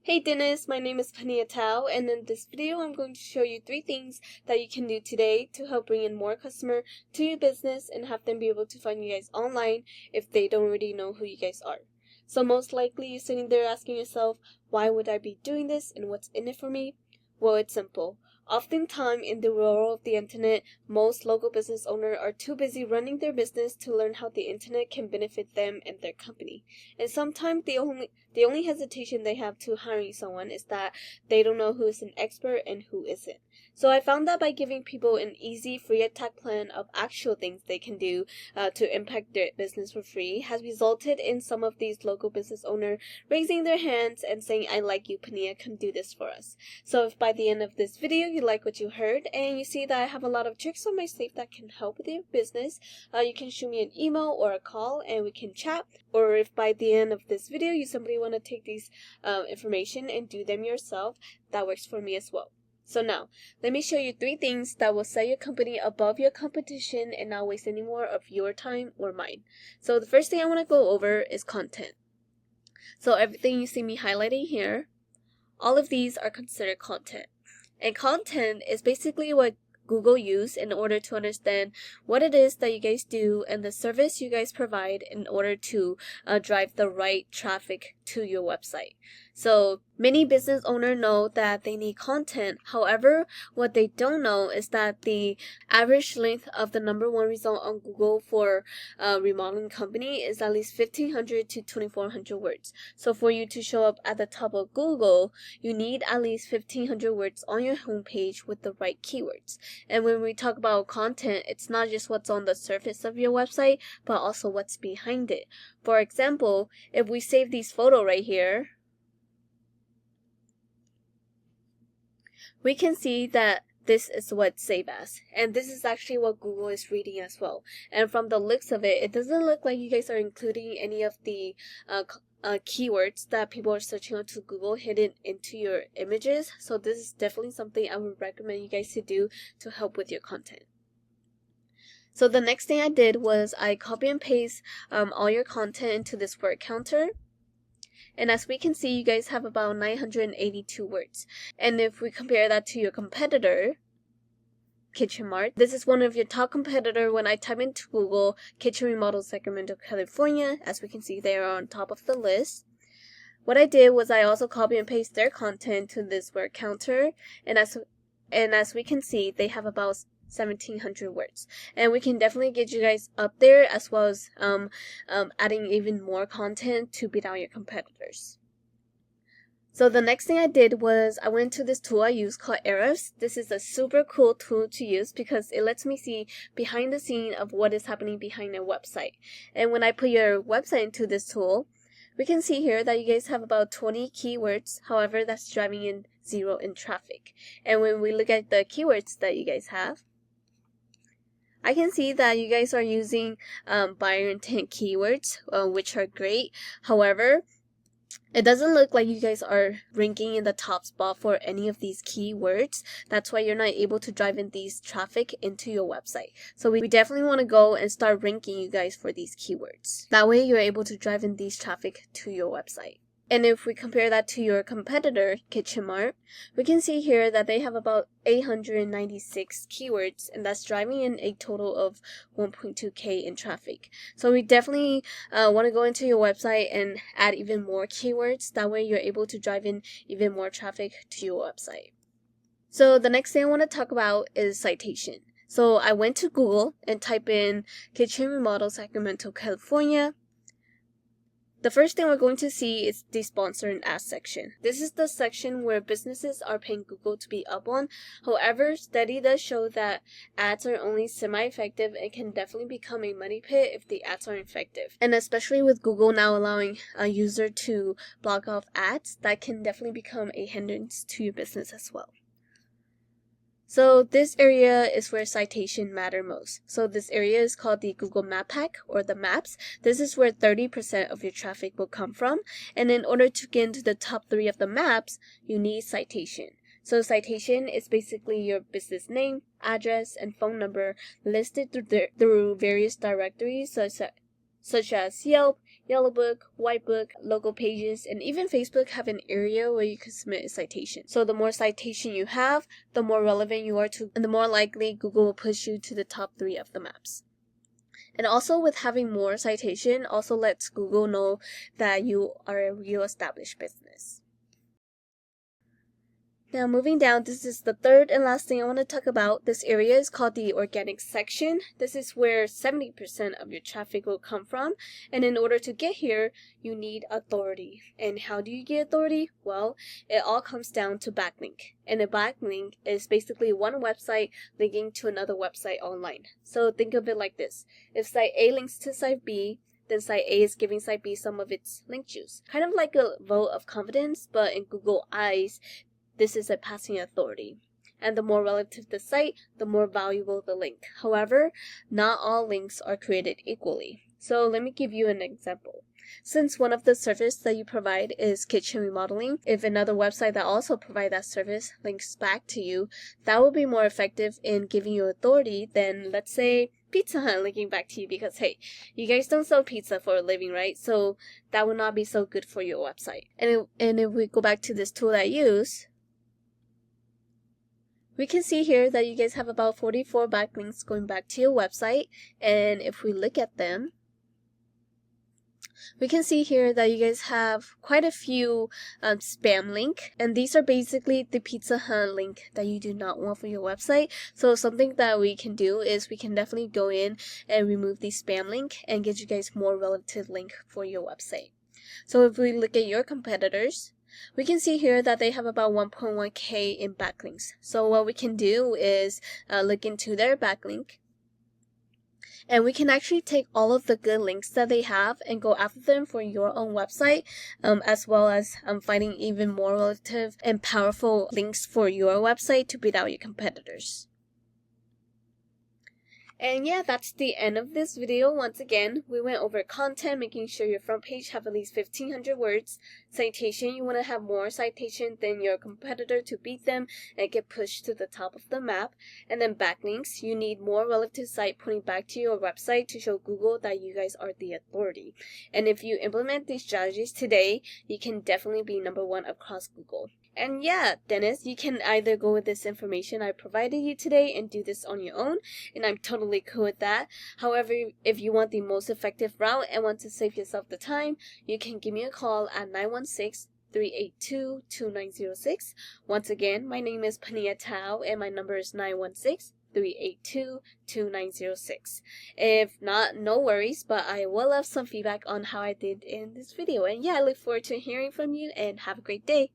Hey Dennis, my name is Panyia, and in this video I'm going to show you 3 things that you can do today to help bring in more customer to your business and have them be able to find you guys online if they don't already know who you guys are. So most likely you're sitting there asking yourself, why would I be doing this and what's in it for me? Well, it's simple. Oftentimes in the world of the internet, most local business owners are too busy running their business to learn how the internet can benefit them and their company. And sometimes the only hesitation they have to hiring someone is that they don't know who is an expert and who isn't. So I found that by giving people an easy free attack plan of actual things they can do to impact their business for free has resulted in some of these local business owners raising their hands and saying, I like you, Panyia, come do this for us. So if by the end of this video you like what you heard and you see that I have a lot of tricks on my sleeve that can help with your business, you can shoot me an email or a call and we can chat. Or if by the end of this video you simply want to take these information and do them yourself, that works for me as well. So now, let me show you 3 things that will set your company above your competition and not waste any more of your time or mine. So the first thing I want to go over is content. So everything you see me highlighting here, all of these are considered content. And content is basically what Google use in order to understand what it is that you guys do and the service you guys provide in order to drive the right traffic to your website. So many business owners know that they need content. However, what they don't know is that the average length of the #1 result on Google for a remodeling company is at least 1,500 to 2,400 words. So for you to show up at the top of Google, you need at least 1,500 words on your homepage with the right keywords. And when we talk about content, it's not just what's on the surface of your website, but also what's behind it. For example, if we save these photos right here, we can see that this is what saved as, and this is actually what Google is reading as well. And from the looks of it, it doesn't look like you guys are including any of the keywords that people are searching onto Google hidden into your images. So this is definitely something I would recommend you guys to do to help with your content. So the next thing I did was I copy and paste all your content into this word counter. And as we can see, you guys have about 982 words. And if we compare that to your competitor, Kitchen Mart, this is one of your top competitor. When I type into Google, Kitchen Remodeling Sacramento, California, as we can see, they are on top of the list. What I did was I also copy and paste their content to this word counter. And as we can see, they have about 1,700 words, and we can definitely get you guys up there, as well as adding even more content to beat out your competitors. So the next thing I did was I went to this tool I use called Ahrefs. This is a super cool tool to use because it lets me see behind the scene of what is happening behind a website. And when I put your website into this tool, we can see here that you guys have about 20 keywords. However, that's driving in 0 in traffic. And when we look at the keywords that you guys have, I can see that you guys are using buyer intent keywords, which are great. However, it doesn't look like you guys are ranking in the top spot for any of these keywords. That's why you're not able to drive in these traffic into your website. So we definitely want to go and start ranking you guys for these keywords. That way you're able to drive in these traffic to your website. And if we compare that to your competitor, Kitchen Mart, we can see here that they have about 896 keywords, and that's driving in a total of 1.2K in traffic. So we definitely want to go into your website and add even more keywords. That way you're able to drive in even more traffic to your website. So the next thing I want to talk about is citation. So I went to Google and type in Kitchen Remodel Sacramento, California. The first thing we're going to see is the sponsor and ads section. This is the section where businesses are paying Google to be up on. However, study does show that ads are only semi-effective and can definitely become a money pit if the ads are effective. And especially with Google now allowing a user to block off ads, that can definitely become a hindrance to your business as well. So this area is where citation matter most. So this area is called the Google Map Pack, or the maps. This is where 30% of your traffic will come from. And in order to get into the top 3 of the maps, you need citation. So citation is basically your business name, address, and phone number listed through various directories such as Yelp, Yellow Book, White Book, local pages, and even Facebook have an area where you can submit a citation. So the more citation you have, the more relevant you are to, and the more likely Google will push you to the top 3 of the maps. And also with having more citation also lets Google know that you are a real established business. Now moving down, this is the third and last thing I want to talk about. This area is called the organic section. This is where 70% of your traffic will come from. And in order to get here, you need authority. And how do you get authority? Well, it all comes down to backlink. And a backlink is basically one website linking to another website online. So think of it like this. If site A links to site B, then site A is giving site B some of its link juice. Kind of like a vote of confidence, but in Google eyes, this is a passing authority. And the more relative the site, the more valuable the link. However, not all links are created equally. So let me give you an example. Since one of the services that you provide is kitchen remodeling, if another website that also provides that service links back to you, that will be more effective in giving you authority than, let's say, Pizza Hut linking back to you, because hey, you guys don't sell pizza for a living, right? So that would not be so good for your website. And if we go back to this tool that I use, we can see here that you guys have about 44 backlinks going back to your website. And if we look at them, we can see here that you guys have quite a few spam link. And these are basically the Pizza Hut link that you do not want for your website. So something that we can do is we can definitely go in and remove the spam link and get you guys more relative link for your website. So if we look at your competitors, we can see here that they have about 1.1k in backlinks. So what we can do is look into their backlink. And we can actually take all of the good links that they have and go after them for your own website, as well as finding even more relative and powerful links for your website to beat out your competitors. And yeah, that's the end of this video. Once again, we went over content, making sure your front page have at least 1,500 words. Citation, you want to have more citation than your competitor to beat them and get pushed to the top of the map. And then backlinks, you need more relative site pointing back to your website to show Google that you guys are the authority. And if you implement these strategies today, you can definitely be #1 across Google. And yeah, Dennis, you can either go with this information I provided you today and do this on your own, and I'm totally cool with that. However, if you want the most effective route and want to save yourself the time, you can give me a call at 916-382-2906. Once again, my name is Panyia and my number is 916-382-2906. If not, no worries, but I will love some feedback on how I did in this video. And yeah, I look forward to hearing from you, and have a great day.